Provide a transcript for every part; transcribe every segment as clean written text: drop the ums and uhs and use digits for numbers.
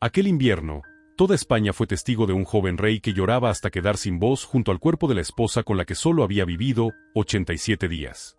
Aquel invierno, toda España fue testigo de un joven rey que lloraba hasta quedar sin voz junto al cuerpo de la esposa con la que solo había vivido 87 días.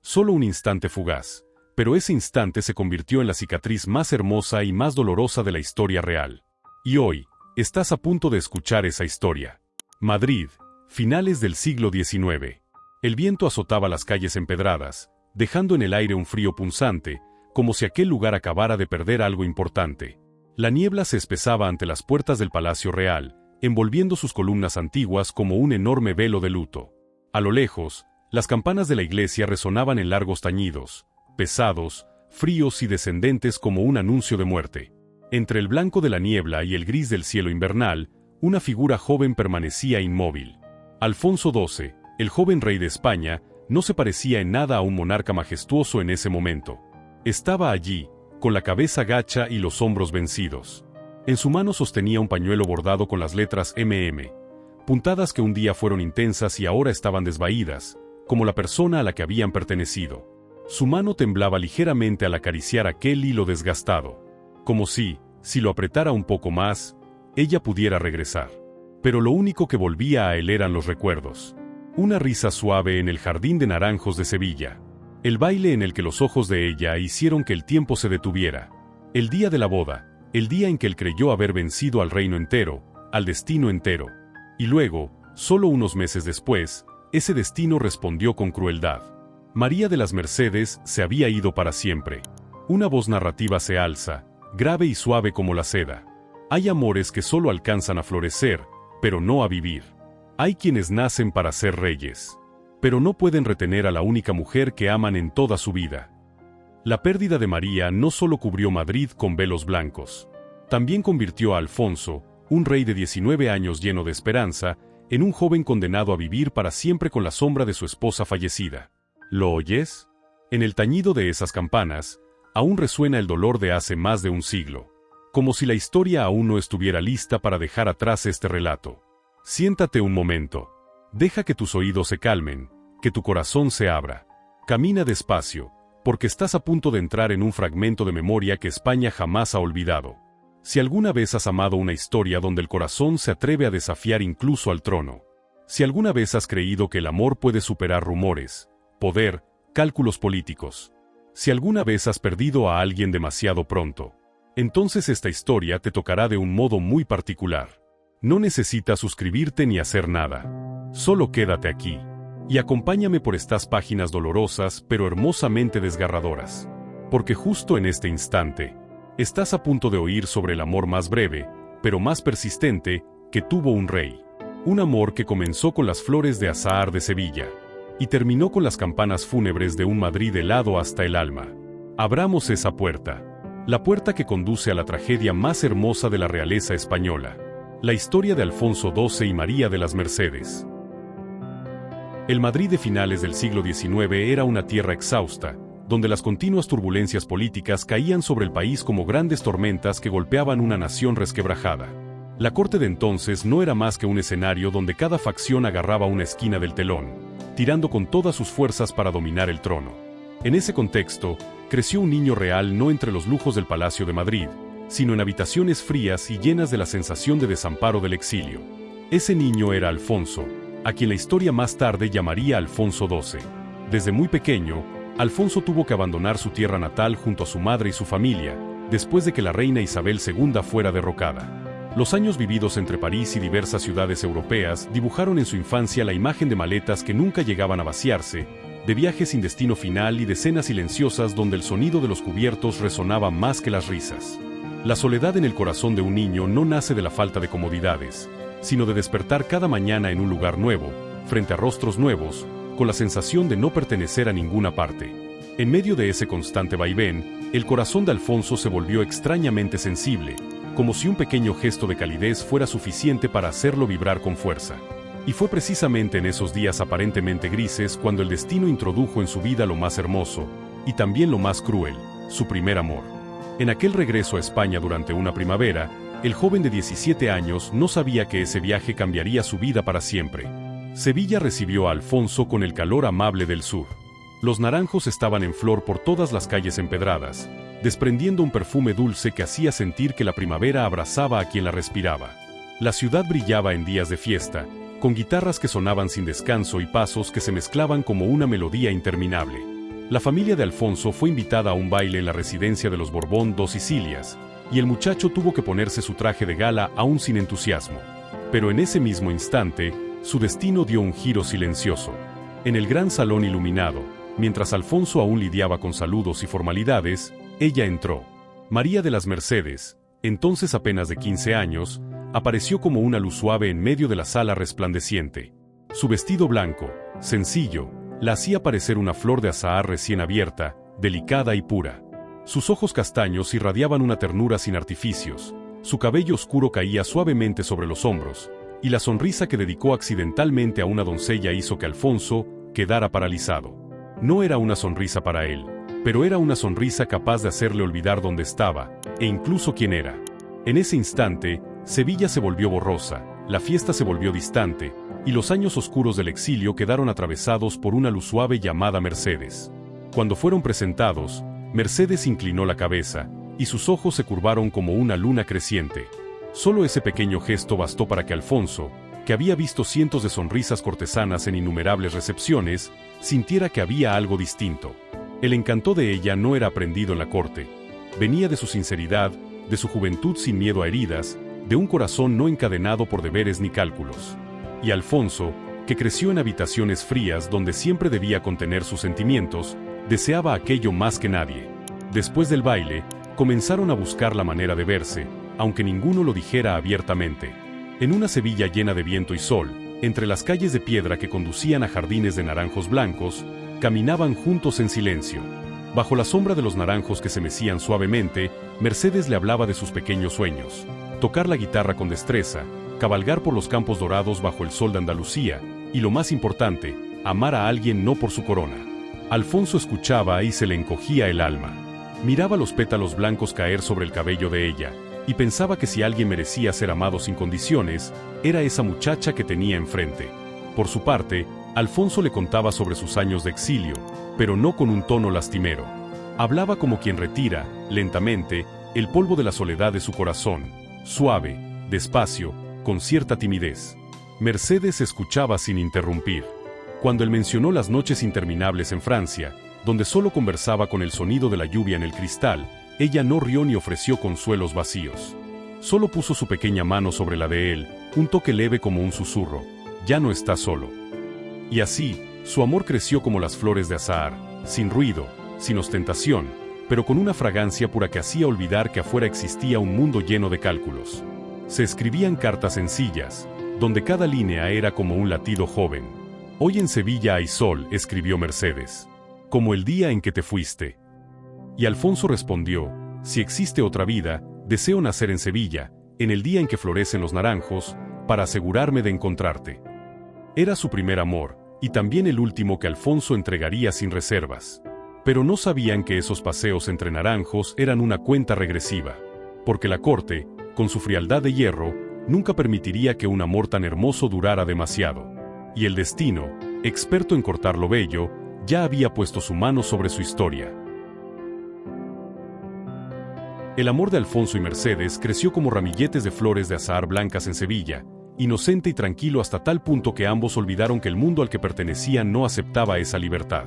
Solo un instante fugaz, pero ese instante se convirtió en la cicatriz más hermosa y más dolorosa de la historia real. Y hoy, estás a punto de escuchar esa historia. Madrid, finales del siglo XIX. El viento azotaba las calles empedradas, dejando en el aire un frío punzante, como si aquel lugar acabara de perder algo importante. La niebla se espesaba ante las puertas del Palacio Real, envolviendo sus columnas antiguas como un enorme velo de luto. A lo lejos, las campanas de la iglesia resonaban en largos tañidos, pesados, fríos y descendentes como un anuncio de muerte. Entre el blanco de la niebla y el gris del cielo invernal, una figura joven permanecía inmóvil. Alfonso XII, el joven rey de España, no se parecía en nada a un monarca majestuoso en ese momento. Estaba allí, con la cabeza gacha y los hombros vencidos. En su mano sostenía un pañuelo bordado con las letras MM, puntadas que un día fueron intensas y ahora estaban desvaídas, como la persona a la que habían pertenecido. Su mano temblaba ligeramente al acariciar aquel hilo desgastado, como si lo apretara un poco más, ella pudiera regresar. Pero lo único que volvía a él eran los recuerdos. Una risa suave en el jardín de naranjos de Sevilla. El baile en el que los ojos de ella hicieron que el tiempo se detuviera. El día de la boda, el día en que él creyó haber vencido al reino entero, al destino entero. Y luego, solo unos meses después, ese destino respondió con crueldad. María de las Mercedes se había ido para siempre. Una voz narrativa se alza, grave y suave como la seda. Hay amores que solo alcanzan a florecer, pero no a vivir. Hay quienes nacen para ser reyes, pero no pueden retener a la única mujer que aman en toda su vida. La pérdida de María no solo cubrió Madrid con velos blancos, también convirtió a Alfonso, un rey de 19 años lleno de esperanza, en un joven condenado a vivir para siempre con la sombra de su esposa fallecida. ¿Lo oyes? En el tañido de esas campanas, aún resuena el dolor de hace más de un siglo, como si la historia aún no estuviera lista para dejar atrás este relato. Siéntate un momento. Deja que tus oídos se calmen, que tu corazón se abra. Camina despacio, porque estás a punto de entrar en un fragmento de memoria que España jamás ha olvidado. Si alguna vez has amado una historia donde el corazón se atreve a desafiar incluso al trono, si alguna vez has creído que el amor puede superar rumores, poder, cálculos políticos, si alguna vez has perdido a alguien demasiado pronto, entonces esta historia te tocará de un modo muy particular. No necesitas suscribirte ni hacer nada. Solo quédate aquí y acompáñame por estas páginas dolorosas pero hermosamente desgarradoras. Porque justo en este instante, estás a punto de oír sobre el amor más breve, pero más persistente, que tuvo un rey. Un amor que comenzó con las flores de azahar de Sevilla y terminó con las campanas fúnebres de un Madrid helado hasta el alma. Abramos esa puerta. La puerta que conduce a la tragedia más hermosa de la realeza española. La historia de Alfonso XII y María de las Mercedes. El Madrid de finales del siglo XIX era una tierra exhausta, donde las continuas turbulencias políticas caían sobre el país como grandes tormentas que golpeaban una nación resquebrajada. La corte de entonces no era más que un escenario donde cada facción agarraba una esquina del telón, tirando con todas sus fuerzas para dominar el trono. En ese contexto, creció un niño real no entre los lujos del Palacio de Madrid, sino en habitaciones frías y llenas de la sensación de desamparo del exilio. Ese niño era Alfonso, a quien la historia más tarde llamaría Alfonso XII. Desde muy pequeño, Alfonso tuvo que abandonar su tierra natal junto a su madre y su familia, después de que la reina Isabel II fuera derrocada. Los años vividos entre París y diversas ciudades europeas dibujaron en su infancia la imagen de maletas que nunca llegaban a vaciarse, de viajes sin destino final y de cenas silenciosas donde el sonido de los cubiertos resonaba más que las risas. La soledad en el corazón de un niño no nace de la falta de comodidades, sino de despertar cada mañana en un lugar nuevo, frente a rostros nuevos, con la sensación de no pertenecer a ninguna parte. En medio de ese constante vaivén, el corazón de Alfonso se volvió extrañamente sensible, como si un pequeño gesto de calidez fuera suficiente para hacerlo vibrar con fuerza. Y fue precisamente en esos días aparentemente grises cuando el destino introdujo en su vida lo más hermoso, y también lo más cruel, su primer amor. En aquel regreso a España durante una primavera, el joven de 17 años no sabía que ese viaje cambiaría su vida para siempre. Sevilla recibió a Alfonso con el calor amable del sur. Los naranjos estaban en flor por todas las calles empedradas, desprendiendo un perfume dulce que hacía sentir que la primavera abrazaba a quien la respiraba. La ciudad brillaba en días de fiesta, con guitarras que sonaban sin descanso y pasos que se mezclaban como una melodía interminable. La familia de Alfonso fue invitada a un baile en la residencia de los Borbón dos Sicilias, y el muchacho tuvo que ponerse su traje de gala aún sin entusiasmo. Pero en ese mismo instante, su destino dio un giro silencioso. En el gran salón iluminado, mientras Alfonso aún lidiaba con saludos y formalidades, ella entró. María de las Mercedes, entonces apenas de 15 años, apareció como una luz suave en medio de la sala resplandeciente. Su vestido blanco, sencillo, la hacía parecer una flor de azahar recién abierta, delicada y pura. Sus ojos castaños irradiaban una ternura sin artificios, su cabello oscuro caía suavemente sobre los hombros, y la sonrisa que dedicó accidentalmente a una doncella hizo que Alfonso quedara paralizado. No era una sonrisa para él, pero era una sonrisa capaz de hacerle olvidar dónde estaba, e incluso quién era. En ese instante, Sevilla se volvió borrosa, la fiesta se volvió distante, y los años oscuros del exilio quedaron atravesados por una luz suave llamada Mercedes. Cuando fueron presentados, Mercedes inclinó la cabeza, y sus ojos se curvaron como una luna creciente. Solo ese pequeño gesto bastó para que Alfonso, que había visto cientos de sonrisas cortesanas en innumerables recepciones, sintiera que había algo distinto. El encanto de ella no era aprendido en la corte. Venía de su sinceridad, de su juventud sin miedo a heridas, de un corazón no encadenado por deberes ni cálculos. Y Alfonso, que creció en habitaciones frías donde siempre debía contener sus sentimientos, deseaba aquello más que nadie. Después del baile, comenzaron a buscar la manera de verse, aunque ninguno lo dijera abiertamente. En una Sevilla llena de viento y sol, entre las calles de piedra que conducían a jardines de naranjos blancos, caminaban juntos en silencio. Bajo la sombra de los naranjos que se mecían suavemente, Mercedes le hablaba de sus pequeños sueños: tocar la guitarra con destreza, cabalgar por los campos dorados bajo el sol de Andalucía, y lo más importante, amar a alguien no por su corona. Alfonso escuchaba y se le encogía el alma. Miraba los pétalos blancos caer sobre el cabello de ella, y pensaba que si alguien merecía ser amado sin condiciones, era esa muchacha que tenía enfrente. Por su parte, Alfonso le contaba sobre sus años de exilio, pero no con un tono lastimero. Hablaba como quien retira, lentamente, el polvo de la soledad de su corazón, suave, despacio, con cierta timidez. Mercedes escuchaba sin interrumpir. Cuando él mencionó las noches interminables en Francia, donde solo conversaba con el sonido de la lluvia en el cristal, ella no rió ni ofreció consuelos vacíos. Solo puso su pequeña mano sobre la de él, un toque leve como un susurro: ya no está solo. Y así, su amor creció como las flores de azahar, sin ruido, sin ostentación, pero con una fragancia pura que hacía olvidar que afuera existía un mundo lleno de cálculos. Se escribían cartas sencillas, donde cada línea era como un latido joven. «Hoy en Sevilla hay sol», escribió Mercedes, «como el día en que te fuiste». Y Alfonso respondió: «Si existe otra vida, deseo nacer en Sevilla, en el día en que florecen los naranjos, para asegurarme de encontrarte». Era su primer amor, y también el último que Alfonso entregaría sin reservas. Pero no sabían que esos paseos entre naranjos eran una cuenta regresiva, porque la corte, con su frialdad de hierro, nunca permitiría que un amor tan hermoso durara demasiado. Y el destino, experto en cortar lo bello, ya había puesto su mano sobre su historia. El amor de Alfonso y Mercedes creció como ramilletes de flores de azahar blancas en Sevilla, inocente y tranquilo hasta tal punto que ambos olvidaron que el mundo al que pertenecían no aceptaba esa libertad.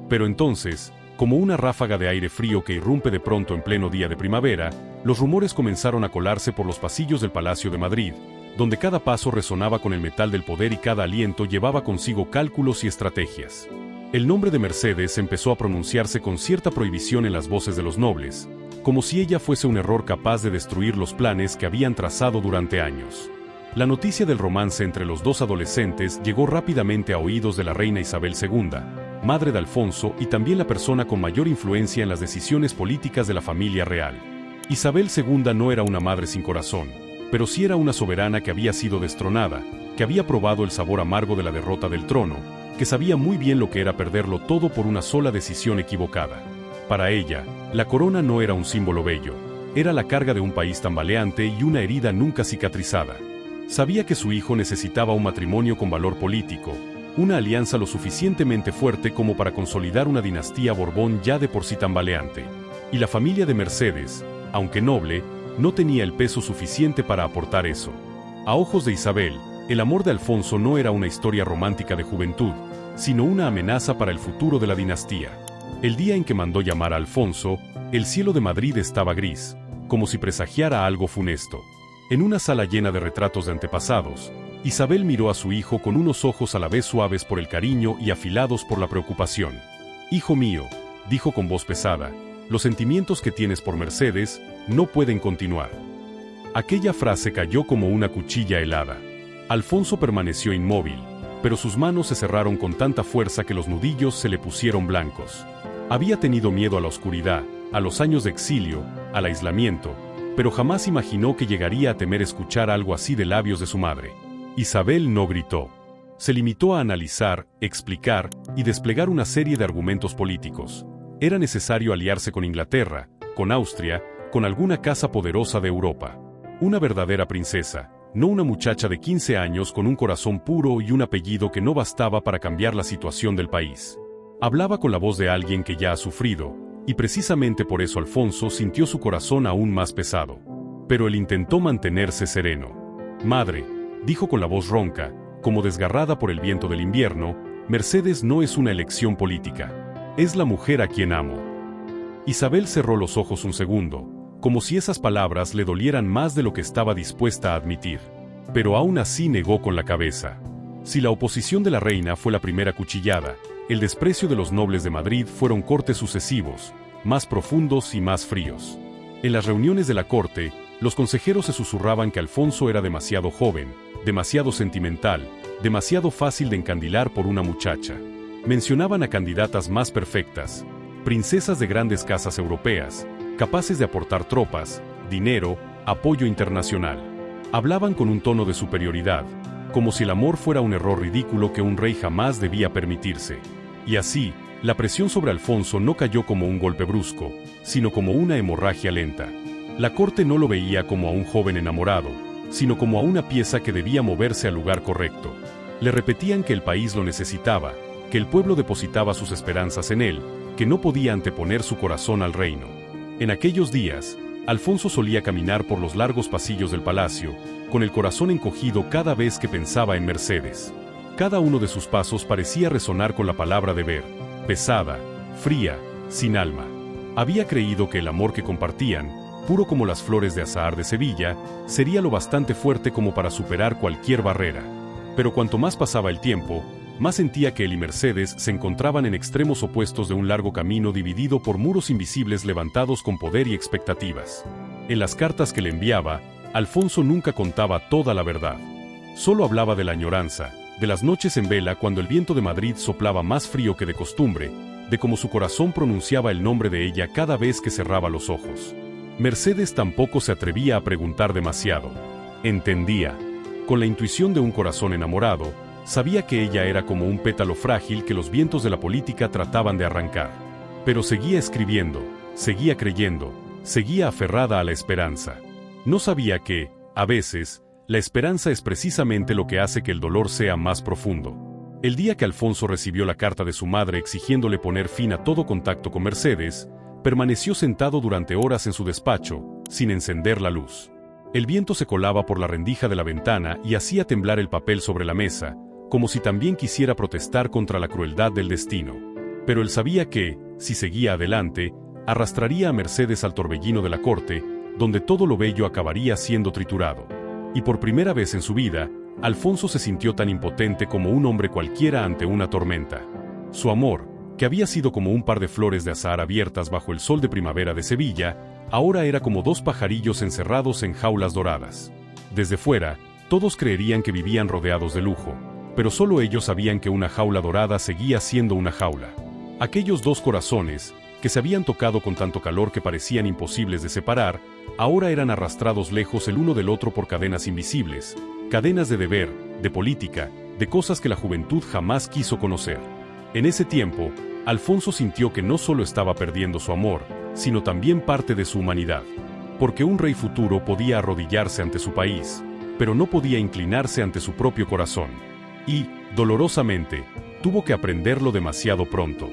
Pero entonces, como una ráfaga de aire frío que irrumpe de pronto en pleno día de primavera, los rumores comenzaron a colarse por los pasillos del Palacio de Madrid, donde cada paso resonaba con el metal del poder y cada aliento llevaba consigo cálculos y estrategias. El nombre de Mercedes empezó a pronunciarse con cierta prohibición en las voces de los nobles, como si ella fuese un error capaz de destruir los planes que habían trazado durante años. La noticia del romance entre los dos adolescentes llegó rápidamente a oídos de la reina Isabel II, madre de Alfonso y también la persona con mayor influencia en las decisiones políticas de la familia real. Isabel II no era una madre sin corazón, pero sí era una soberana que había sido destronada, que había probado el sabor amargo de la derrota del trono, que sabía muy bien lo que era perderlo todo por una sola decisión equivocada. Para ella, la corona no era un símbolo bello, era la carga de un país tambaleante y una herida nunca cicatrizada. Sabía que su hijo necesitaba un matrimonio con valor político, una alianza lo suficientemente fuerte como para consolidar una dinastía Borbón ya de por sí tambaleante. Y la familia de Mercedes, aunque noble, no tenía el peso suficiente para aportar eso. A ojos de Isabel, el amor de Alfonso no era una historia romántica de juventud, sino una amenaza para el futuro de la dinastía. El día en que mandó llamar a Alfonso, el cielo de Madrid estaba gris, como si presagiara algo funesto. En una sala llena de retratos de antepasados, Isabel miró a su hijo con unos ojos a la vez suaves por el cariño y afilados por la preocupación. «Hijo mío», dijo con voz pesada, «los sentimientos que tienes por Mercedes no pueden continuar». Aquella frase cayó como una cuchilla helada. Alfonso permaneció inmóvil, pero sus manos se cerraron con tanta fuerza que los nudillos se le pusieron blancos. Había tenido miedo a la oscuridad, a los años de exilio, al aislamiento, pero jamás imaginó que llegaría a temer escuchar algo así de labios de su madre. Isabel no gritó. Se limitó a analizar, explicar y desplegar una serie de argumentos políticos. Era necesario aliarse con Inglaterra, con Austria, con alguna casa poderosa de Europa. Una verdadera princesa, no una muchacha de 15 años con un corazón puro y un apellido que no bastaba para cambiar la situación del país. Hablaba con la voz de alguien que ya ha sufrido, y precisamente por eso Alfonso sintió su corazón aún más pesado. Pero él intentó mantenerse sereno. «Madre», dijo con la voz ronca, como desgarrada por el viento del invierno, «Mercedes no es una elección política. Es la mujer a quien amo». Isabel cerró los ojos un segundo, como si esas palabras le dolieran más de lo que estaba dispuesta a admitir. Pero aún así negó con la cabeza. Si la oposición de la reina fue la primera cuchillada, el desprecio de los nobles de Madrid fueron cortes sucesivos, más profundos y más fríos. En las reuniones de la corte, los consejeros se susurraban que Alfonso era demasiado joven, demasiado sentimental, demasiado fácil de encandilar por una muchacha. Mencionaban a candidatas más perfectas, princesas de grandes casas europeas, capaces de aportar tropas, dinero, apoyo internacional. Hablaban con un tono de superioridad, como si el amor fuera un error ridículo que un rey jamás debía permitirse. Y así, la presión sobre Alfonso no cayó como un golpe brusco, sino como una hemorragia lenta. La corte no lo veía como a un joven enamorado, sino como a una pieza que debía moverse al lugar correcto. Le repetían que el país lo necesitaba, que el pueblo depositaba sus esperanzas en él, que no podía anteponer su corazón al reino. En aquellos días, Alfonso solía caminar por los largos pasillos del palacio, con el corazón encogido cada vez que pensaba en Mercedes. Cada uno de sus pasos parecía resonar con la palabra deber, pesada, fría, sin alma. Había creído que el amor que compartían, puro como las flores de azahar de Sevilla, sería lo bastante fuerte como para superar cualquier barrera. Pero cuanto más pasaba el tiempo, más sentía que él y Mercedes se encontraban en extremos opuestos de un largo camino dividido por muros invisibles levantados con poder y expectativas. En las cartas que le enviaba, Alfonso nunca contaba toda la verdad. Solo hablaba de la añoranza, de las noches en vela cuando el viento de Madrid soplaba más frío que de costumbre, de cómo su corazón pronunciaba el nombre de ella cada vez que cerraba los ojos. Mercedes tampoco se atrevía a preguntar demasiado. Entendía. Con la intuición de un corazón enamorado, sabía que ella era como un pétalo frágil que los vientos de la política trataban de arrancar. Pero seguía escribiendo, seguía creyendo, seguía aferrada a la esperanza. No sabía que, a veces, la esperanza es precisamente lo que hace que el dolor sea más profundo. El día que Alfonso recibió la carta de su madre exigiéndole poner fin a todo contacto con Mercedes, permaneció sentado durante horas en su despacho, sin encender la luz. El viento se colaba por la rendija de la ventana y hacía temblar el papel sobre la mesa, como si también quisiera protestar contra la crueldad del destino. Pero él sabía que, si seguía adelante, arrastraría a Mercedes al torbellino de la corte, donde todo lo bello acabaría siendo triturado. Y por primera vez en su vida, Alfonso se sintió tan impotente como un hombre cualquiera ante una tormenta. Su amor, que había sido como un par de flores de azahar abiertas bajo el sol de primavera de Sevilla, ahora era como dos pajarillos encerrados en jaulas doradas. Desde fuera, todos creerían que vivían rodeados de lujo, pero solo ellos sabían que una jaula dorada seguía siendo una jaula. Aquellos dos corazones, que se habían tocado con tanto calor que parecían imposibles de separar, ahora eran arrastrados lejos el uno del otro por cadenas invisibles, cadenas de deber, de política, de cosas que la juventud jamás quiso conocer. En ese tiempo, Alfonso sintió que no solo estaba perdiendo su amor, sino también parte de su humanidad. Porque un rey futuro podía arrodillarse ante su país, pero no podía inclinarse ante su propio corazón. Y, dolorosamente, tuvo que aprenderlo demasiado pronto.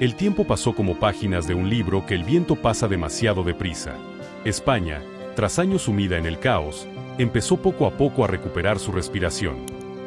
El tiempo pasó como páginas de un libro que el viento pasa demasiado deprisa. España, tras años sumida en el caos, empezó poco a poco a recuperar su respiración.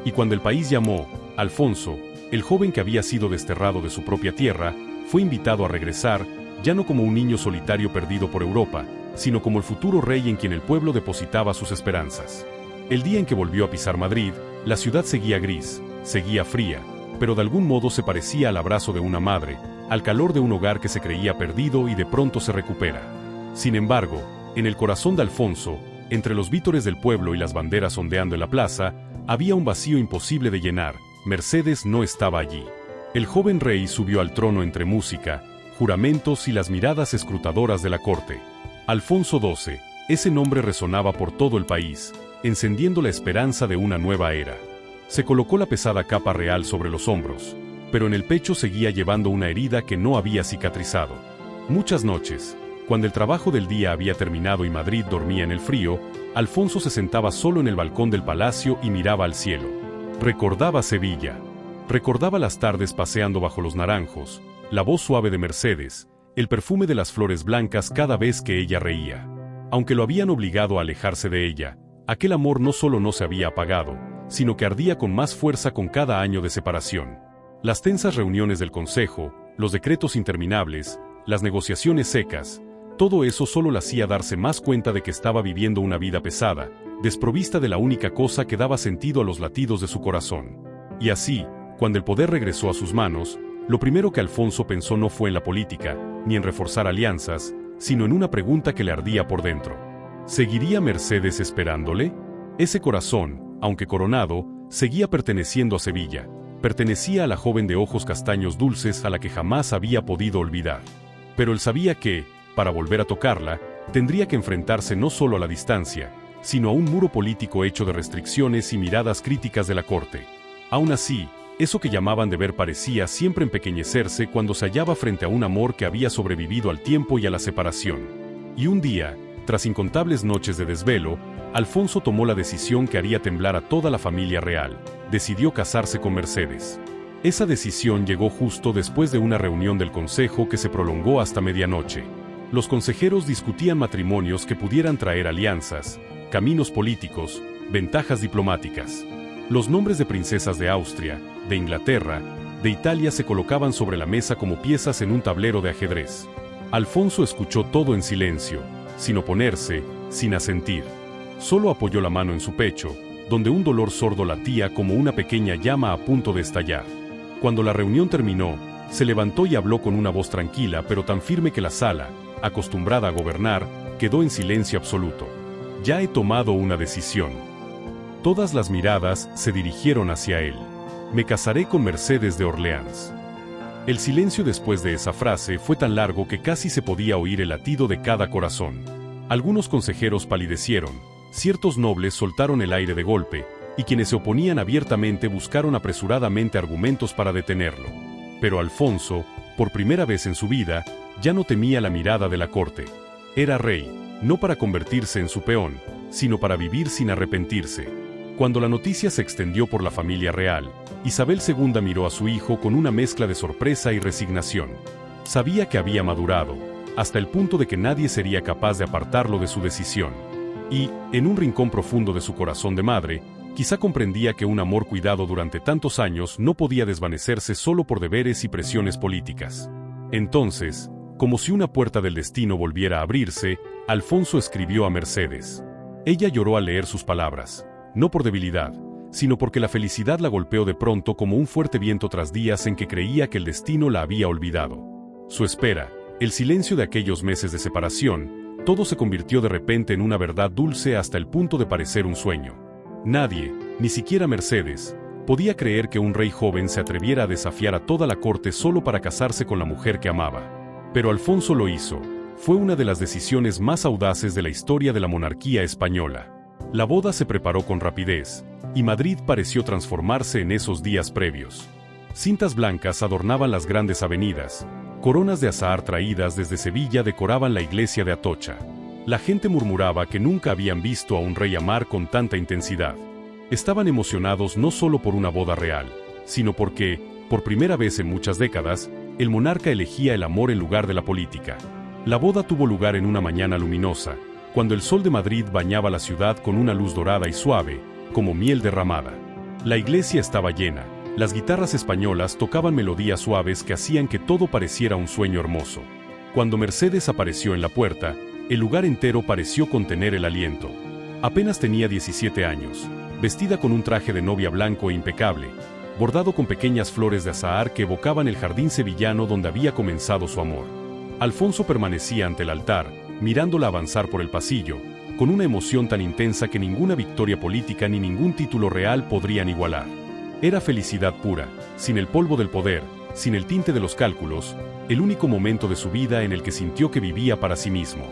Y cuando el país llamó, Alfonso, el joven que había sido desterrado de su propia tierra, fue invitado a regresar, ya no como un niño solitario perdido por Europa, sino como el futuro rey en quien el pueblo depositaba sus esperanzas. El día en que volvió a pisar Madrid, la ciudad seguía gris, seguía fría, pero de algún modo se parecía al abrazo de una madre, al calor de un hogar que se creía perdido y de pronto se recupera. Sin embargo, en el corazón de Alfonso, entre los vítores del pueblo y las banderas ondeando en la plaza, había un vacío imposible de llenar. Mercedes no estaba allí. El joven rey subió al trono entre música, juramentos y las miradas escrutadoras de la corte. Alfonso XII, ese nombre resonaba por todo el país, encendiendo la esperanza de una nueva era. Se colocó la pesada capa real sobre los hombros, pero en el pecho seguía llevando una herida que no había cicatrizado. Muchas noches, cuando el trabajo del día había terminado y Madrid dormía en el frío, Alfonso se sentaba solo en el balcón del palacio y miraba al cielo. Recordaba Sevilla. Recordaba las tardes paseando bajo los naranjos, la voz suave de Mercedes, el perfume de las flores blancas cada vez que ella reía. Aunque lo habían obligado a alejarse de ella, aquel amor no solo no se había apagado, sino que ardía con más fuerza con cada año de separación. Las tensas reuniones del consejo, los decretos interminables, las negociaciones secas, todo eso solo la hacía darse más cuenta de que estaba viviendo una vida pesada, desprovista de la única cosa que daba sentido a los latidos de su corazón. Y así, cuando el poder regresó a sus manos, lo primero que Alfonso pensó no fue en la política, ni en reforzar alianzas, sino en una pregunta que le ardía por dentro. ¿Seguiría Mercedes esperándole? Ese corazón, aunque coronado, seguía perteneciendo a Sevilla, pertenecía a la joven de ojos castaños dulces a la que jamás había podido olvidar. Pero él sabía que, para volver a tocarla, tendría que enfrentarse no solo a la distancia, sino a un muro político hecho de restricciones y miradas críticas de la corte. Aún así, eso que llamaban deber parecía siempre empequeñecerse cuando se hallaba frente a un amor que había sobrevivido al tiempo y a la separación. Y un día, tras incontables noches de desvelo, Alfonso tomó la decisión que haría temblar a toda la familia real. Decidió casarse con Mercedes. Esa decisión llegó justo después de una reunión del consejo que se prolongó hasta medianoche. Los consejeros discutían matrimonios que pudieran traer alianzas, caminos políticos, ventajas diplomáticas. Los nombres de princesas de Austria, de Inglaterra, de Italia se colocaban sobre la mesa como piezas en un tablero de ajedrez. Alfonso escuchó todo en silencio, sin oponerse, sin asentir. Solo apoyó la mano en su pecho, donde un dolor sordo latía como una pequeña llama a punto de estallar. Cuando la reunión terminó, se levantó y habló con una voz tranquila pero tan firme que la sala, acostumbrada a gobernar, quedó en silencio absoluto. Ya he tomado una decisión. Todas las miradas se dirigieron hacia él. Me casaré con Mercedes de Orleans. El silencio después de esa frase fue tan largo que casi se podía oír el latido de cada corazón. Algunos consejeros palidecieron, ciertos nobles soltaron el aire de golpe, y quienes se oponían abiertamente buscaron apresuradamente argumentos para detenerlo. Pero Alfonso, por primera vez en su vida, ya no temía la mirada de la corte. Era rey, no para convertirse en su peón, sino para vivir sin arrepentirse. Cuando la noticia se extendió por la familia real, Isabel II miró a su hijo con una mezcla de sorpresa y resignación. Sabía que había madurado, hasta el punto de que nadie sería capaz de apartarlo de su decisión. Y, en un rincón profundo de su corazón de madre, quizá comprendía que un amor cuidado durante tantos años no podía desvanecerse solo por deberes y presiones políticas. Entonces, como si una puerta del destino volviera a abrirse, Alfonso escribió a Mercedes. Ella lloró al leer sus palabras. No por debilidad, sino porque la felicidad la golpeó de pronto como un fuerte viento tras días en que creía que el destino la había olvidado. Su espera, el silencio de aquellos meses de separación, todo se convirtió de repente en una verdad dulce hasta el punto de parecer un sueño. Nadie, ni siquiera Mercedes, podía creer que un rey joven se atreviera a desafiar a toda la corte solo para casarse con la mujer que amaba. Pero Alfonso lo hizo. Fue una de las decisiones más audaces de la historia de la monarquía española. La boda se preparó con rapidez, y Madrid pareció transformarse en esos días previos. Cintas blancas adornaban las grandes avenidas, coronas de azahar traídas desde Sevilla decoraban la iglesia de Atocha. La gente murmuraba que nunca habían visto a un rey amar con tanta intensidad. Estaban emocionados no solo por una boda real, sino porque, por primera vez en muchas décadas, el monarca elegía el amor en lugar de la política. La boda tuvo lugar en una mañana luminosa, cuando el sol de Madrid bañaba la ciudad con una luz dorada y suave, como miel derramada. La iglesia estaba llena, las guitarras españolas tocaban melodías suaves que hacían que todo pareciera un sueño hermoso. Cuando Mercedes apareció en la puerta, el lugar entero pareció contener el aliento. Apenas tenía 17 años, vestida con un traje de novia blanco e impecable, bordado con pequeñas flores de azahar que evocaban el jardín sevillano donde había comenzado su amor. Alfonso permanecía ante el altar, mirándola avanzar por el pasillo, con una emoción tan intensa que ninguna victoria política ni ningún título real podrían igualar. Era felicidad pura, sin el polvo del poder, sin el tinte de los cálculos, el único momento de su vida en el que sintió que vivía para sí mismo.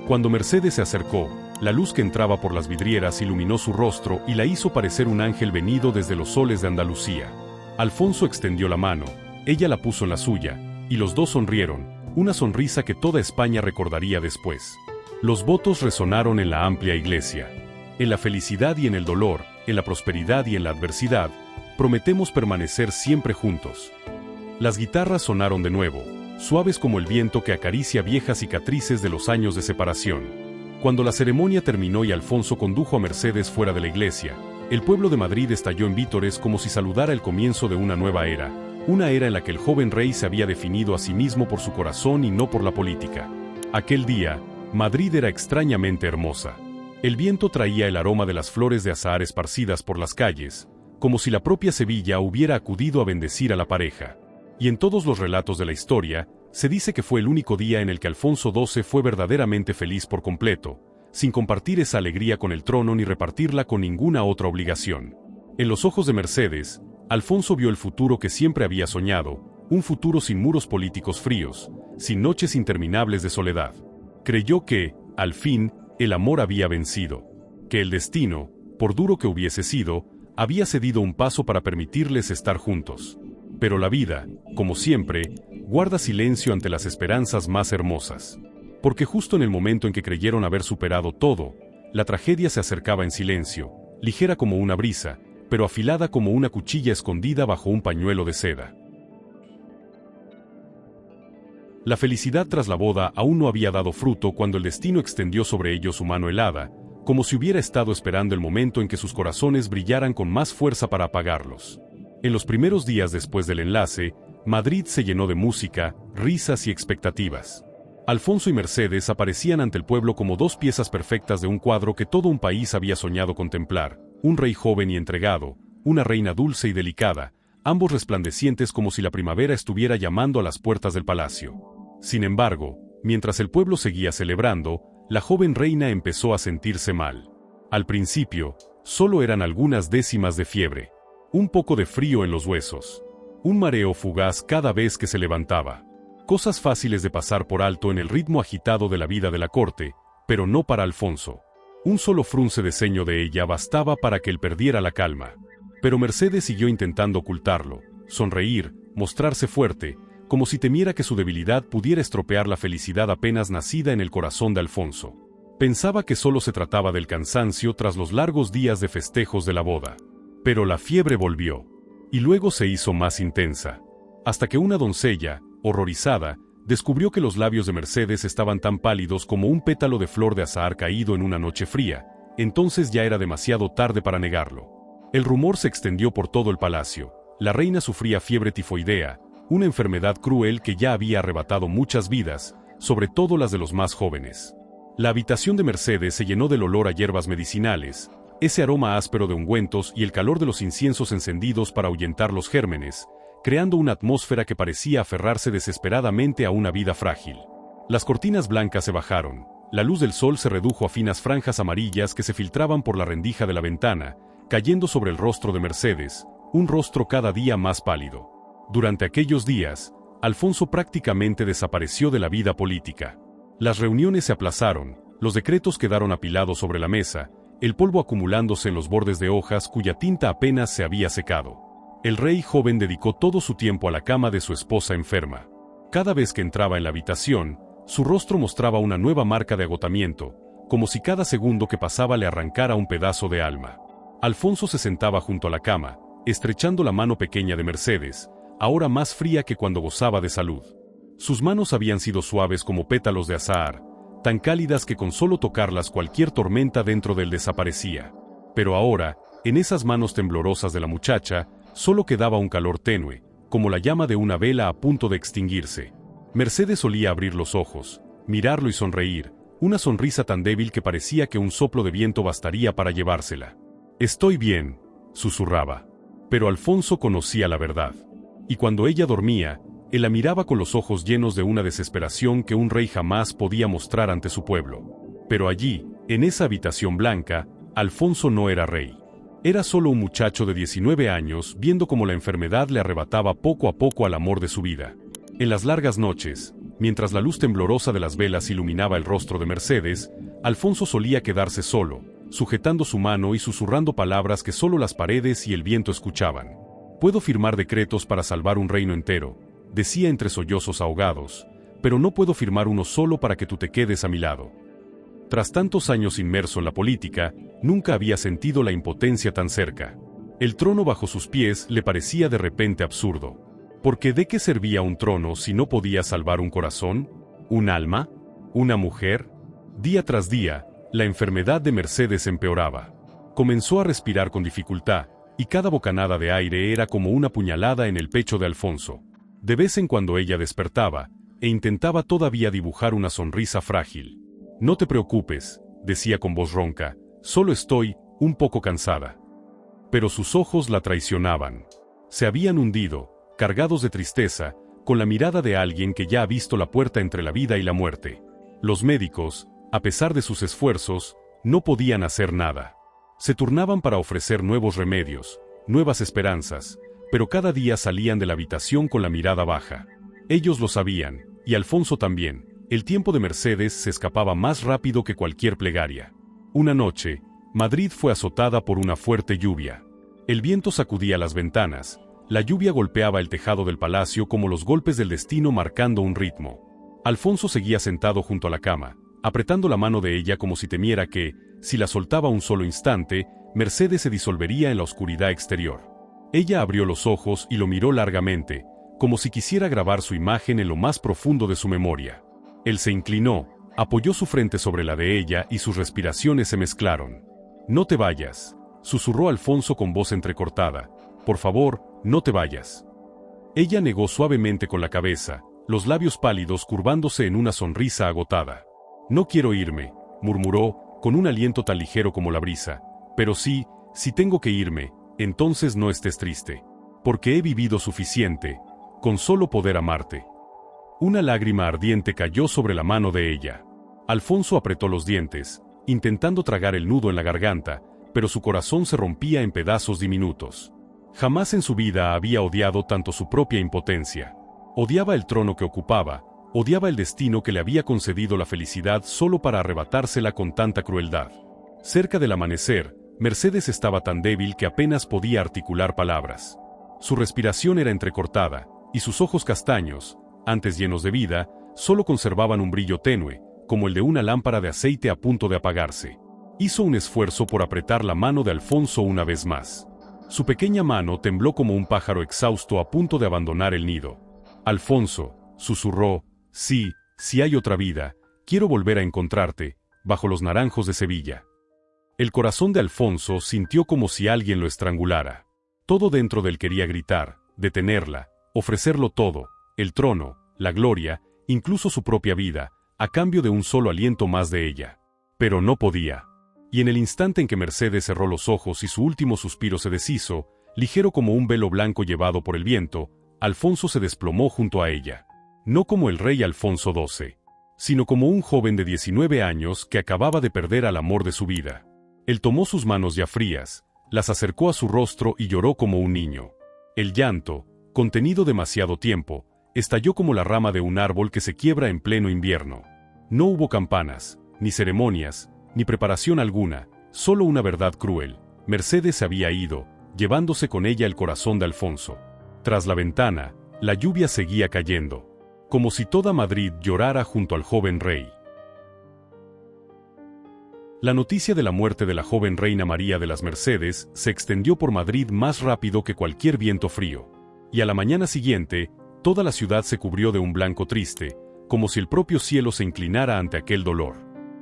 Cuando Mercedes se acercó, la luz que entraba por las vidrieras iluminó su rostro y la hizo parecer un ángel venido desde los soles de Andalucía. Alfonso extendió la mano, ella la puso en la suya, y los dos sonrieron, una sonrisa que toda España recordaría después. Los votos resonaron en la amplia iglesia. En la felicidad y en el dolor, en la prosperidad y en la adversidad, prometemos permanecer siempre juntos. Las guitarras sonaron de nuevo, suaves como el viento que acaricia viejas cicatrices de los años de separación. Cuando la ceremonia terminó y Alfonso condujo a Mercedes fuera de la iglesia, el pueblo de Madrid estalló en vítores como si saludara el comienzo de una nueva era, una era en la que el joven rey se había definido a sí mismo por su corazón y no por la política. Aquel día, Madrid era extrañamente hermosa. El viento traía el aroma de las flores de azahar esparcidas por las calles, como si la propia Sevilla hubiera acudido a bendecir a la pareja. Y en todos los relatos de la historia, se dice que fue el único día en el que Alfonso XII fue verdaderamente feliz por completo, sin compartir esa alegría con el trono ni repartirla con ninguna otra obligación. En los ojos de Mercedes, Alfonso vio el futuro que siempre había soñado, un futuro sin muros políticos fríos, sin noches interminables de soledad. Creyó que, al fin, el amor había vencido, que el destino, por duro que hubiese sido, había cedido un paso para permitirles estar juntos. Pero la vida, como siempre, guarda silencio ante las esperanzas más hermosas. Porque justo en el momento en que creyeron haber superado todo, la tragedia se acercaba en silencio, ligera como una brisa, pero afilada como una cuchilla escondida bajo un pañuelo de seda. La felicidad tras la boda aún no había dado fruto cuando el destino extendió sobre ellos su mano helada, como si hubiera estado esperando el momento en que sus corazones brillaran con más fuerza para apagarlos. En los primeros días después del enlace, Madrid se llenó de música, risas y expectativas. Alfonso y Mercedes aparecían ante el pueblo como dos piezas perfectas de un cuadro que todo un país había soñado contemplar, un rey joven y entregado, una reina dulce y delicada, ambos resplandecientes como si la primavera estuviera llamando a las puertas del palacio. Sin embargo, mientras el pueblo seguía celebrando, la joven reina empezó a sentirse mal. Al principio, solo eran algunas décimas de fiebre, un poco de frío en los huesos, un mareo fugaz cada vez que se levantaba. Cosas fáciles de pasar por alto en el ritmo agitado de la vida de la corte, pero no para Alfonso. Un solo frunce de ceño de ella bastaba para que él perdiera la calma. Pero Mercedes siguió intentando ocultarlo, sonreír, mostrarse fuerte, como si temiera que su debilidad pudiera estropear la felicidad apenas nacida en el corazón de Alfonso. Pensaba que solo se trataba del cansancio tras los largos días de festejos de la boda. Pero la fiebre volvió, y luego se hizo más intensa, hasta que una doncella, horrorizada, descubrió que los labios de Mercedes estaban tan pálidos como un pétalo de flor de azahar caído en una noche fría. Entonces ya era demasiado tarde para negarlo. El rumor se extendió por todo el palacio. La reina sufría fiebre tifoidea, una enfermedad cruel que ya había arrebatado muchas vidas, sobre todo las de los más jóvenes. La habitación de Mercedes se llenó del olor a hierbas medicinales, ese aroma áspero de ungüentos y el calor de los inciensos encendidos para ahuyentar los gérmenes, creando una atmósfera que parecía aferrarse desesperadamente a una vida frágil. Las cortinas blancas se bajaron, la luz del sol se redujo a finas franjas amarillas que se filtraban por la rendija de la ventana, cayendo sobre el rostro de Mercedes, un rostro cada día más pálido. Durante aquellos días, Alfonso prácticamente desapareció de la vida política. Las reuniones se aplazaron, los decretos quedaron apilados sobre la mesa, el polvo acumulándose en los bordes de hojas cuya tinta apenas se había secado. El rey joven dedicó todo su tiempo a la cama de su esposa enferma. Cada vez que entraba en la habitación, su rostro mostraba una nueva marca de agotamiento, como si cada segundo que pasaba le arrancara un pedazo de alma. Alfonso se sentaba junto a la cama, estrechando la mano pequeña de Mercedes, ahora más fría que cuando gozaba de salud. Sus manos habían sido suaves como pétalos de azahar, tan cálidas que con solo tocarlas cualquier tormenta dentro de él desaparecía. Pero ahora, en esas manos temblorosas de la muchacha, solo quedaba un calor tenue, como la llama de una vela a punto de extinguirse. Mercedes solía abrir los ojos, mirarlo y sonreír, una sonrisa tan débil que parecía que un soplo de viento bastaría para llevársela. «Estoy bien», susurraba. Pero Alfonso conocía la verdad. Y cuando ella dormía, él la miraba con los ojos llenos de una desesperación que un rey jamás podía mostrar ante su pueblo. Pero allí, en esa habitación blanca, Alfonso no era rey. Era solo un muchacho de 19 años viendo cómo la enfermedad le arrebataba poco a poco al amor de su vida. En las largas noches, mientras la luz temblorosa de las velas iluminaba el rostro de Mercedes, Alfonso solía quedarse solo, sujetando su mano y susurrando palabras que solo las paredes y el viento escuchaban. «Puedo firmar decretos para salvar un reino entero», decía entre sollozos ahogados, «pero no puedo firmar uno solo para que tú te quedes a mi lado». Tras tantos años inmerso en la política, nunca había sentido la impotencia tan cerca. El trono bajo sus pies le parecía de repente absurdo. Porque ¿de qué servía un trono si no podía salvar un corazón? ¿Un alma? ¿Una mujer? Día tras día, la enfermedad de Mercedes empeoraba. Comenzó a respirar con dificultad, y cada bocanada de aire era como una puñalada en el pecho de Alfonso. De vez en cuando ella despertaba, e intentaba todavía dibujar una sonrisa frágil. «No te preocupes», decía con voz ronca, «solo estoy un poco cansada». Pero sus ojos la traicionaban. Se habían hundido, cargados de tristeza, con la mirada de alguien que ya ha visto la puerta entre la vida y la muerte. Los médicos, a pesar de sus esfuerzos, no podían hacer nada. Se turnaban para ofrecer nuevos remedios, nuevas esperanzas, pero cada día salían de la habitación con la mirada baja. Ellos lo sabían, y Alfonso también. El tiempo de Mercedes se escapaba más rápido que cualquier plegaria. Una noche, Madrid fue azotada por una fuerte lluvia. El viento sacudía las ventanas, la lluvia golpeaba el tejado del palacio como los golpes del destino marcando un ritmo. Alfonso seguía sentado junto a la cama, apretando la mano de ella como si temiera que, si la soltaba un solo instante, Mercedes se disolvería en la oscuridad exterior. Ella abrió los ojos y lo miró largamente, como si quisiera grabar su imagen en lo más profundo de su memoria. Él se inclinó, apoyó su frente sobre la de ella y sus respiraciones se mezclaron. «No te vayas», susurró Alfonso con voz entrecortada. «Por favor, no te vayas». Ella negó suavemente con la cabeza, los labios pálidos curvándose en una sonrisa agotada. «No quiero irme», murmuró, con un aliento tan ligero como la brisa. «Pero sí, si tengo que irme, entonces no estés triste. Porque he vivido suficiente, con solo poder amarte». Una lágrima ardiente cayó sobre la mano de ella. Alfonso apretó los dientes, intentando tragar el nudo en la garganta, pero su corazón se rompía en pedazos diminutos. Jamás en su vida había odiado tanto su propia impotencia. Odiaba el trono que ocupaba, odiaba el destino que le había concedido la felicidad solo para arrebatársela con tanta crueldad. Cerca del amanecer, Mercedes estaba tan débil que apenas podía articular palabras. Su respiración era entrecortada, y sus ojos castaños, antes llenos de vida, solo conservaban un brillo tenue, como el de una lámpara de aceite a punto de apagarse. Hizo un esfuerzo por apretar la mano de Alfonso una vez más. Su pequeña mano tembló como un pájaro exhausto a punto de abandonar el nido. «Alfonso», susurró, «sí, si hay otra vida, quiero volver a encontrarte, bajo los naranjos de Sevilla». El corazón de Alfonso sintió como si alguien lo estrangulara. Todo dentro de él quería gritar, detenerla, ofrecerlo todo, el trono, la gloria, incluso su propia vida, a cambio de un solo aliento más de ella. Pero no podía. Y en el instante en que Mercedes cerró los ojos y su último suspiro se deshizo, ligero como un velo blanco llevado por el viento, Alfonso se desplomó junto a ella. No como el rey Alfonso XII, sino como un joven de 19 años que acababa de perder al amor de su vida. Él tomó sus manos ya frías, las acercó a su rostro y lloró como un niño. El llanto, contenido demasiado tiempo, estalló como la rama de un árbol que se quiebra en pleno invierno. No hubo campanas, ni ceremonias, ni preparación alguna, solo una verdad cruel. Mercedes se había ido, llevándose con ella el corazón de Alfonso. Tras la ventana, la lluvia seguía cayendo, como si toda Madrid llorara junto al joven rey. La noticia de la muerte de la joven reina María de las Mercedes se extendió por Madrid más rápido que cualquier viento frío. Y a la mañana siguiente, toda la ciudad se cubrió de un blanco triste, como si el propio cielo se inclinara ante aquel dolor.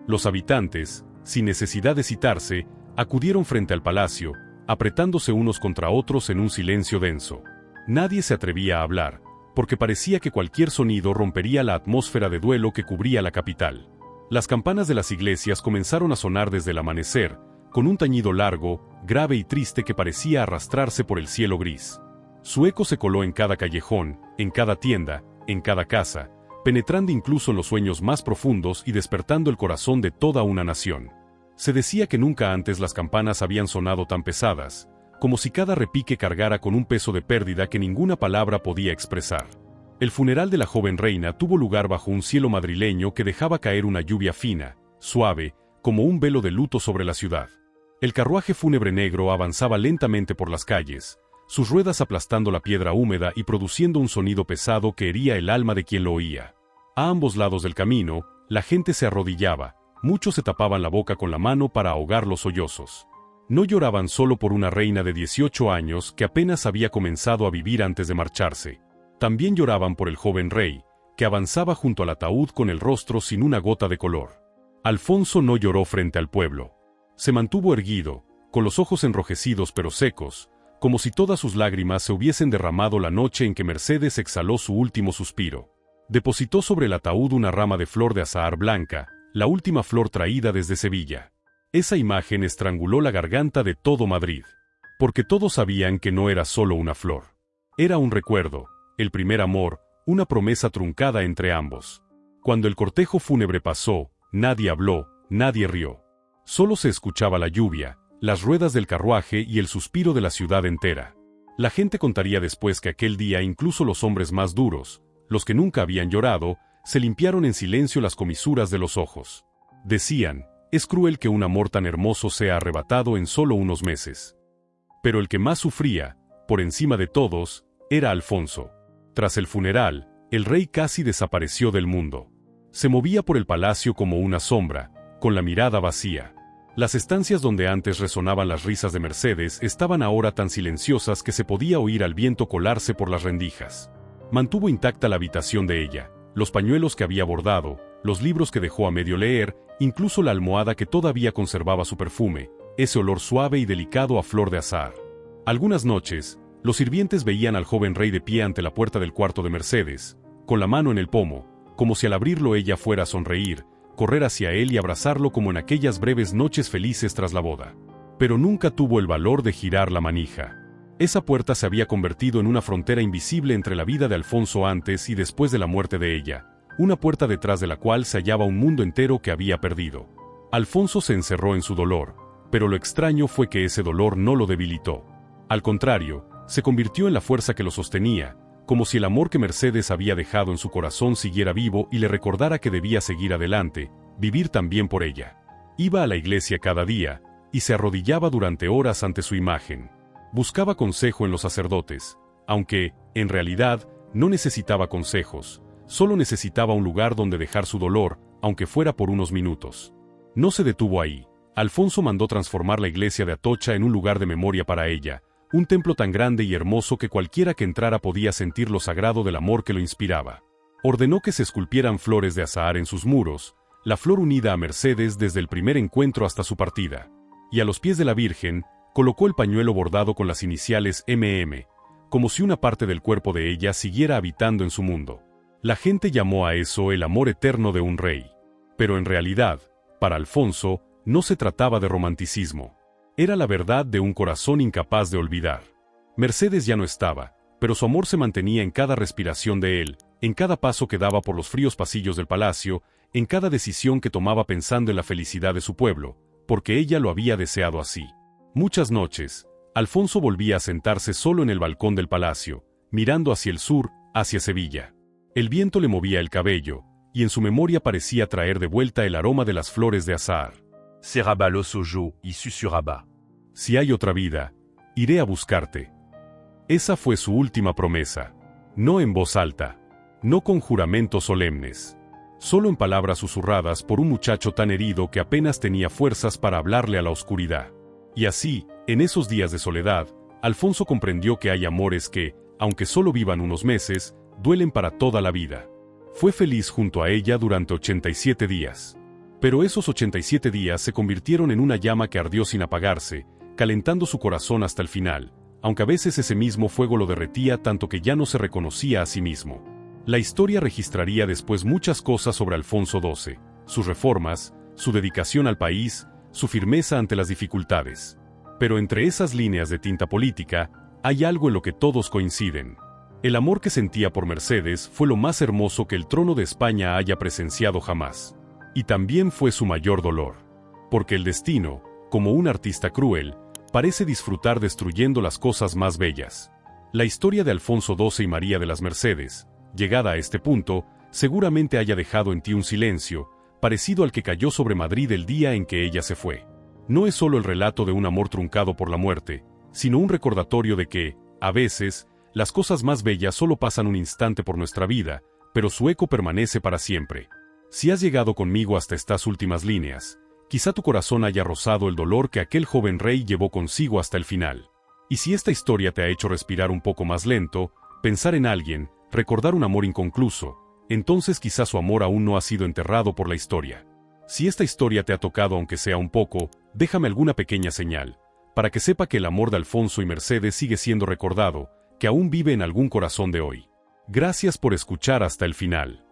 Los habitantes, sin necesidad de citarse, acudieron frente al palacio, apretándose unos contra otros en un silencio denso. Nadie se atrevía a hablar, porque parecía que cualquier sonido rompería la atmósfera de duelo que cubría la capital. Las campanas de las iglesias comenzaron a sonar desde el amanecer, con un tañido largo, grave y triste que parecía arrastrarse por el cielo gris. Su eco se coló en cada callejón, en cada tienda, en cada casa, penetrando incluso en los sueños más profundos y despertando el corazón de toda una nación. Se decía que nunca antes las campanas habían sonado tan pesadas, como si cada repique cargara con un peso de pérdida que ninguna palabra podía expresar. El funeral de la joven reina tuvo lugar bajo un cielo madrileño que dejaba caer una lluvia fina, suave, como un velo de luto sobre la ciudad. El carruaje fúnebre negro avanzaba lentamente por las calles, sus ruedas aplastando la piedra húmeda y produciendo un sonido pesado que hería el alma de quien lo oía. A ambos lados del camino, la gente se arrodillaba, muchos se tapaban la boca con la mano para ahogar los sollozos. No lloraban solo por una reina de 18 años que apenas había comenzado a vivir antes de marcharse. También lloraban por el joven rey, que avanzaba junto al ataúd con el rostro sin una gota de color. Alfonso no lloró frente al pueblo. Se mantuvo erguido, con los ojos enrojecidos pero secos, como si todas sus lágrimas se hubiesen derramado la noche en que Mercedes exhaló su último suspiro. Depositó sobre el ataúd una rama de flor de azahar blanca, la última flor traída desde Sevilla. Esa imagen estranguló la garganta de todo Madrid, porque todos sabían que no era solo una flor. Era un recuerdo, el primer amor, una promesa truncada entre ambos. Cuando el cortejo fúnebre pasó, nadie habló, nadie rió. Solo se escuchaba la lluvia, las ruedas del carruaje y el suspiro de la ciudad entera. La gente contaría después que aquel día incluso los hombres más duros, los que nunca habían llorado, se limpiaron en silencio las comisuras de los ojos. Decían, es cruel que un amor tan hermoso sea arrebatado en solo unos meses. Pero el que más sufría, por encima de todos, era Alfonso. Tras el funeral, el rey casi desapareció del mundo. Se movía por el palacio como una sombra, con la mirada vacía. Las estancias donde antes resonaban las risas de Mercedes estaban ahora tan silenciosas que se podía oír al viento colarse por las rendijas. Mantuvo intacta la habitación de ella, los pañuelos que había bordado, los libros que dejó a medio leer, incluso la almohada que todavía conservaba su perfume, ese olor suave y delicado a flor de azahar. Algunas noches, los sirvientes veían al joven rey de pie ante la puerta del cuarto de Mercedes, con la mano en el pomo, como si al abrirlo ella fuera a sonreír, correr hacia él y abrazarlo como en aquellas breves noches felices tras la boda. Pero nunca tuvo el valor de girar la manija. Esa puerta se había convertido en una frontera invisible entre la vida de Alfonso antes y después de la muerte de ella, una puerta detrás de la cual se hallaba un mundo entero que había perdido. Alfonso se encerró en su dolor, pero lo extraño fue que ese dolor no lo debilitó. Al contrario, se convirtió en la fuerza que lo sostenía, como si el amor que Mercedes había dejado en su corazón siguiera vivo y le recordara que debía seguir adelante, vivir también por ella. Iba a la iglesia cada día, y se arrodillaba durante horas ante su imagen. Buscaba consejo en los sacerdotes, aunque, en realidad, no necesitaba consejos, solo necesitaba un lugar donde dejar su dolor, aunque fuera por unos minutos. No se detuvo ahí. Alfonso mandó transformar la iglesia de Atocha en un lugar de memoria para ella, un templo tan grande y hermoso que cualquiera que entrara podía sentir lo sagrado del amor que lo inspiraba. Ordenó que se esculpieran flores de azahar en sus muros, la flor unida a Mercedes desde el primer encuentro hasta su partida. Y a los pies de la Virgen, colocó el pañuelo bordado con las iniciales MM, como si una parte del cuerpo de ella siguiera habitando en su mundo. La gente llamó a eso el amor eterno de un rey. Pero en realidad, para Alfonso, no se trataba de romanticismo. Era la verdad de un corazón incapaz de olvidar. Mercedes ya no estaba, pero su amor se mantenía en cada respiración de él, en cada paso que daba por los fríos pasillos del palacio, en cada decisión que tomaba pensando en la felicidad de su pueblo, porque ella lo había deseado así. Muchas noches, Alfonso volvía a sentarse solo en el balcón del palacio, mirando hacia el sur, hacia Sevilla. El viento le movía el cabello, y en su memoria parecía traer de vuelta el aroma de las flores de azahar. C'est Rabat le Sojo, issu sur Rabat. Si hay otra vida, iré a buscarte. Esa fue su última promesa. No en voz alta, no con juramentos solemnes, solo en palabras susurradas por un muchacho tan herido que apenas tenía fuerzas para hablarle a la oscuridad. Y así, en esos días de soledad, Alfonso comprendió que hay amores que, aunque solo vivan unos meses, duelen para toda la vida. Fue feliz junto a ella durante 87 días. Pero esos 87 días se convirtieron en una llama que ardió sin apagarse, calentando su corazón hasta el final, aunque a veces ese mismo fuego lo derretía tanto que ya no se reconocía a sí mismo. La historia registraría después muchas cosas sobre Alfonso XII, sus reformas, su dedicación al país, su firmeza ante las dificultades. Pero entre esas líneas de tinta política, hay algo en lo que todos coinciden. El amor que sentía por Mercedes fue lo más hermoso que el trono de España haya presenciado jamás. Y también fue su mayor dolor. Porque el destino, como un artista cruel, parece disfrutar destruyendo las cosas más bellas. La historia de Alfonso XII y María de las Mercedes, llegada a este punto, seguramente haya dejado en ti un silencio, parecido al que cayó sobre Madrid el día en que ella se fue. No es solo el relato de un amor truncado por la muerte, sino un recordatorio de que, a veces, las cosas más bellas solo pasan un instante por nuestra vida, pero su eco permanece para siempre. Si has llegado conmigo hasta estas últimas líneas, quizá tu corazón haya rozado el dolor que aquel joven rey llevó consigo hasta el final. Y si esta historia te ha hecho respirar un poco más lento, pensar en alguien, recordar un amor inconcluso, entonces quizá su amor aún no ha sido enterrado por la historia. Si esta historia te ha tocado aunque sea un poco, déjame alguna pequeña señal, para que sepa que el amor de Alfonso y Mercedes sigue siendo recordado, que aún vive en algún corazón de hoy. Gracias por escuchar hasta el final.